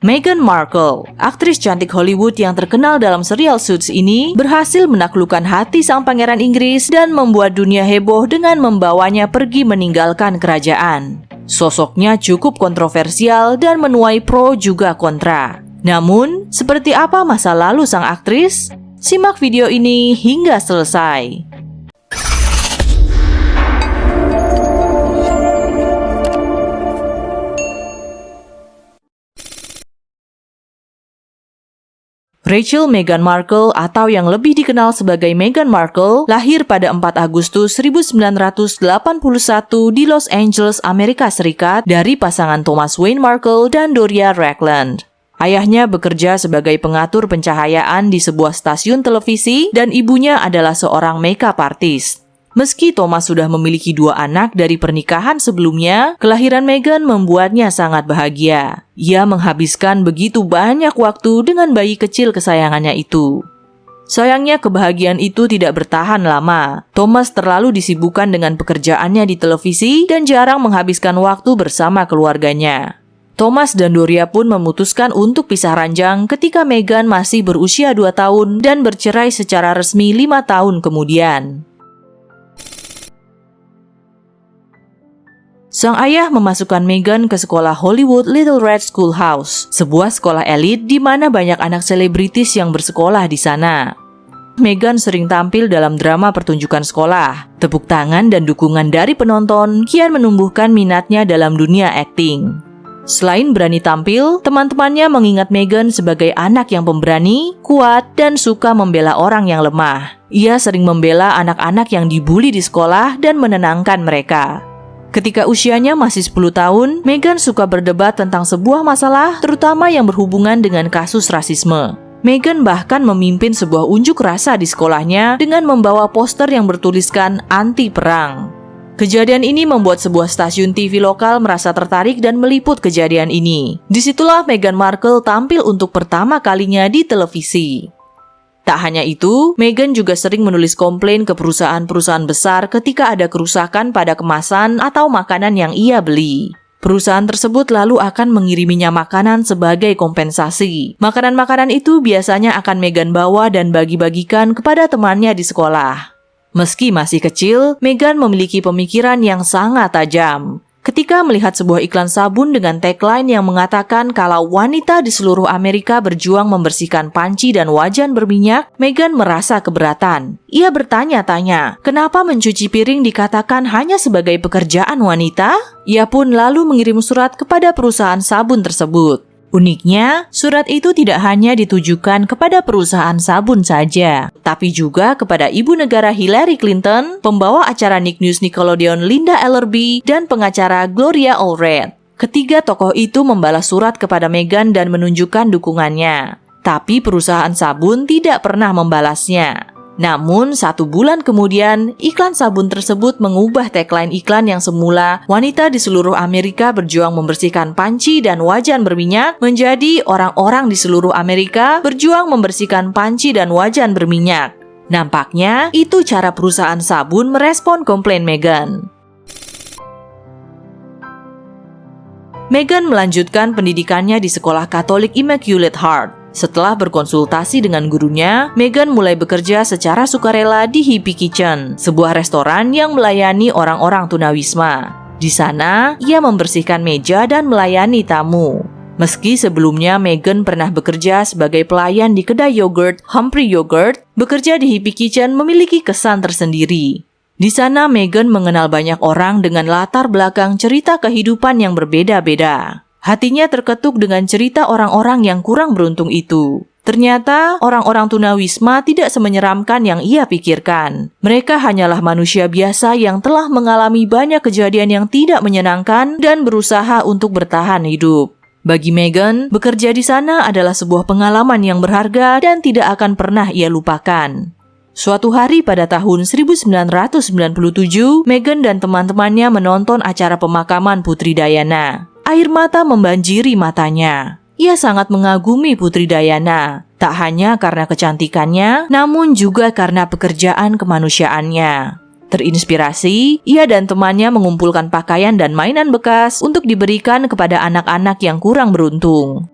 Meghan Markle, aktris cantik Hollywood yang terkenal dalam serial Suits ini, berhasil menaklukkan hati sang pangeran Inggris dan membuat dunia heboh dengan membawanya pergi meninggalkan kerajaan. Sosoknya cukup kontroversial dan menuai pro juga kontra. Namun, seperti apa masa lalu sang aktris? Simak video ini hingga selesai. Rachel Meghan Markle atau yang lebih dikenal sebagai Meghan Markle lahir pada 4 Agustus 1981 di Los Angeles, Amerika Serikat dari pasangan Thomas Wayne Markle dan Doria Ragland. Ayahnya bekerja sebagai pengatur pencahayaan di sebuah stasiun televisi dan ibunya adalah seorang makeup artist. Meski Thomas sudah memiliki 2 anak dari pernikahan sebelumnya, kelahiran Meghan membuatnya sangat bahagia. Ia menghabiskan begitu banyak waktu dengan bayi kecil kesayangannya itu. Sayangnya kebahagiaan itu tidak bertahan lama. Thomas terlalu disibukkan dengan pekerjaannya di televisi dan jarang menghabiskan waktu bersama keluarganya. Thomas dan Doria pun memutuskan untuk pisah ranjang ketika Meghan masih berusia 2 tahun dan bercerai secara resmi 5 tahun kemudian. Sang ayah memasukkan Meghan ke sekolah Hollywood Little Red Schoolhouse, sebuah sekolah elit di mana banyak anak selebritis yang bersekolah di sana. Meghan sering tampil dalam drama pertunjukan sekolah. Tepuk tangan dan dukungan dari penonton kian menumbuhkan minatnya dalam dunia akting. Selain berani tampil, teman-temannya mengingat Meghan sebagai anak yang pemberani, kuat, dan suka membela orang yang lemah. Ia sering membela anak-anak yang dibully di sekolah dan menenangkan mereka. Ketika usianya masih 10 tahun, Meghan suka berdebat tentang sebuah masalah, terutama yang berhubungan dengan kasus rasisme. Meghan bahkan memimpin sebuah unjuk rasa di sekolahnya dengan membawa poster yang bertuliskan anti perang. Kejadian ini membuat sebuah stasiun TV lokal merasa tertarik dan meliput kejadian ini. Disitulah Meghan Markle tampil untuk pertama kalinya di televisi. Tak hanya itu, Meghan juga sering menulis komplain ke perusahaan-perusahaan besar ketika ada kerusakan pada kemasan atau makanan yang ia beli. Perusahaan tersebut lalu akan mengiriminya makanan sebagai kompensasi. Makanan-makanan itu biasanya akan Meghan bawa dan bagi-bagikan kepada temannya di sekolah. Meski masih kecil, Meghan memiliki pemikiran yang sangat tajam. Ketika melihat sebuah iklan sabun dengan tagline yang mengatakan kalau wanita di seluruh Amerika berjuang membersihkan panci dan wajan berminyak, Meghan merasa keberatan. Ia bertanya-tanya, kenapa mencuci piring dikatakan hanya sebagai pekerjaan wanita? Ia pun lalu mengirim surat kepada perusahaan sabun tersebut. Uniknya, surat itu tidak hanya ditujukan kepada perusahaan sabun saja, tapi juga kepada ibu negara Hillary Clinton, pembawa acara Nick News Nickelodeon Linda Ellerbee, dan pengacara Gloria Allred. Ketiga tokoh itu membalas surat kepada Meghan dan menunjukkan dukungannya. Tapi perusahaan sabun tidak pernah membalasnya. Namun, 1 bulan kemudian, iklan sabun tersebut mengubah tagline iklan yang semula wanita di seluruh Amerika berjuang membersihkan panci dan wajan berminyak menjadi orang-orang di seluruh Amerika berjuang membersihkan panci dan wajan berminyak. Nampaknya, itu cara perusahaan sabun merespon komplain Meghan. Meghan melanjutkan pendidikannya di sekolah Katolik Immaculate Heart. Setelah berkonsultasi dengan gurunya, Meghan mulai bekerja secara sukarela di Hippie Kitchen, sebuah restoran yang melayani orang-orang tunawisma. Di sana, ia membersihkan meja dan melayani tamu. Meski sebelumnya Meghan pernah bekerja sebagai pelayan di kedai yogurt Humphrey Yogurt, bekerja di Hippie Kitchen memiliki kesan tersendiri. Di sana, Meghan mengenal banyak orang dengan latar belakang cerita kehidupan yang berbeda-beda. Hatinya terketuk dengan cerita orang-orang yang kurang beruntung itu. Ternyata orang-orang tunawisma tidak semenyeramkan yang ia pikirkan. Mereka hanyalah manusia biasa yang telah mengalami banyak kejadian yang tidak menyenangkan dan berusaha untuk bertahan hidup. Bagi Meghan, bekerja di sana adalah sebuah pengalaman yang berharga dan tidak akan pernah ia lupakan. Suatu hari pada tahun 1997, Meghan dan teman-temannya menonton acara pemakaman Putri Diana. Air mata membanjiri matanya. Ia sangat mengagumi Putri Diana, tak hanya karena kecantikannya, namun juga karena pekerjaan kemanusiaannya. Terinspirasi, ia dan temannya mengumpulkan pakaian dan mainan bekas untuk diberikan kepada anak-anak yang kurang beruntung.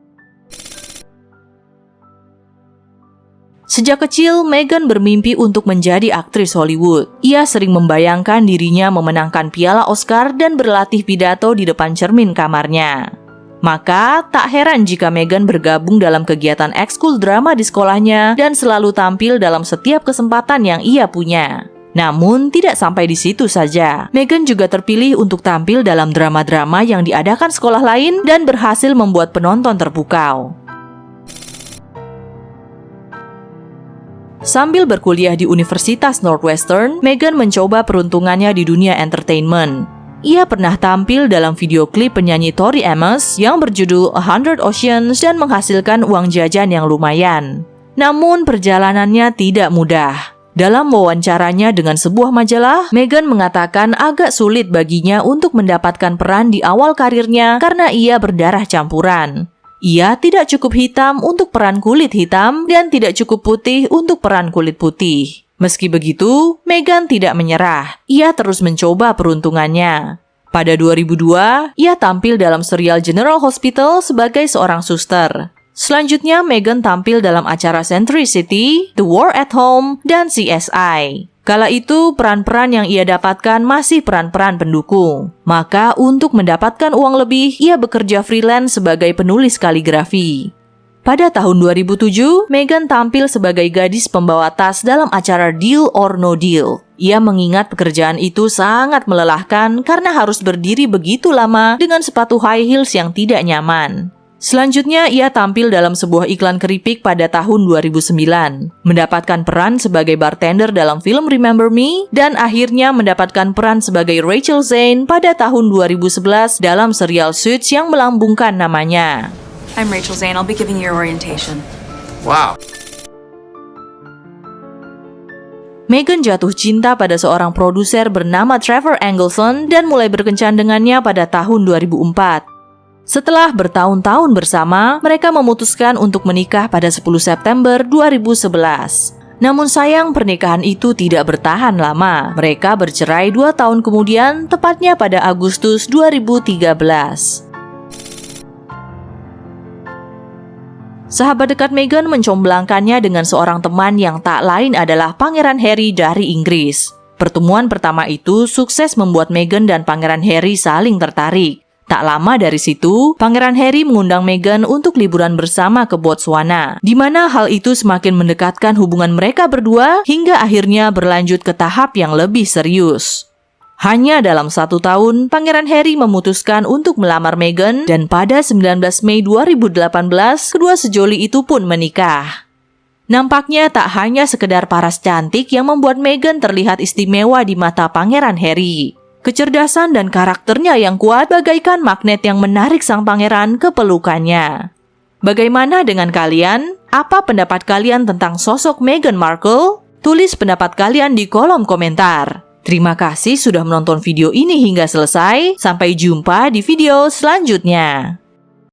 Sejak kecil, Meghan bermimpi untuk menjadi aktris Hollywood. Ia sering membayangkan dirinya memenangkan piala Oscar dan berlatih pidato di depan cermin kamarnya. Maka, tak heran jika Meghan bergabung dalam kegiatan ekskul drama di sekolahnya dan selalu tampil dalam setiap kesempatan yang ia punya. Namun, tidak sampai di situ saja. Meghan juga terpilih untuk tampil dalam drama-drama yang diadakan sekolah lain dan berhasil membuat penonton terpukau. Sambil berkuliah di Universitas Northwestern, Meghan mencoba peruntungannya di dunia entertainment. Ia pernah tampil dalam video klip penyanyi Tori Amos yang berjudul A Hundred Oceans dan menghasilkan uang jajan yang lumayan. Namun, perjalanannya tidak mudah. Dalam wawancaranya dengan sebuah majalah, Meghan mengatakan agak sulit baginya untuk mendapatkan peran di awal karirnya karena ia berdarah campuran. Ia tidak cukup hitam untuk peran kulit hitam dan tidak cukup putih untuk peran kulit putih. Meski begitu, Meghan tidak menyerah. Ia terus mencoba peruntungannya. Pada 2002, ia tampil dalam serial General Hospital sebagai seorang suster. Selanjutnya, Meghan tampil dalam acara Century City, The War at Home, dan CSI. Kala itu, peran-peran yang ia dapatkan masih peran-peran pendukung. Maka, untuk mendapatkan uang lebih, ia bekerja freelance sebagai penulis kaligrafi. Pada tahun 2007, Meghan tampil sebagai gadis pembawa tas dalam acara Deal or No Deal. Ia mengingat pekerjaan itu sangat melelahkan karena harus berdiri begitu lama dengan sepatu high heels yang tidak nyaman. Selanjutnya, ia tampil dalam sebuah iklan keripik pada tahun 2009, mendapatkan peran sebagai bartender dalam film Remember Me, dan akhirnya mendapatkan peran sebagai Rachel Zane pada tahun 2011 dalam serial Suits yang melambungkan namanya. I'm Rachel Zane. I'll be giving you your orientation. Wow. Meghan jatuh cinta pada seorang produser bernama Trevor Engelson dan mulai berkencan dengannya pada tahun 2004. Setelah bertahun-tahun bersama, mereka memutuskan untuk menikah pada 10 September 2011. Namun sayang, pernikahan itu tidak bertahan lama. Mereka bercerai 2 tahun kemudian, tepatnya pada Agustus 2013. Sahabat dekat Meghan mencomblangkannya dengan seorang teman yang tak lain adalah Pangeran Harry dari Inggris. Pertemuan pertama itu sukses membuat Meghan dan Pangeran Harry saling tertarik. Tak lama dari situ, Pangeran Harry mengundang Meghan untuk liburan bersama ke Botswana, di mana hal itu semakin mendekatkan hubungan mereka berdua hingga akhirnya berlanjut ke tahap yang lebih serius. Hanya dalam 1 tahun, Pangeran Harry memutuskan untuk melamar Meghan dan pada 19 Mei 2018, kedua sejoli itu pun menikah. Nampaknya tak hanya sekedar paras cantik yang membuat Meghan terlihat istimewa di mata Pangeran Harry. Kecerdasan dan karakternya yang kuat bagaikan magnet yang menarik sang pangeran ke pelukannya. Bagaimana dengan kalian? Apa pendapat kalian tentang sosok Meghan Markle? Tulis pendapat kalian di kolom komentar. Terima kasih sudah menonton video ini hingga selesai. Sampai jumpa di video selanjutnya.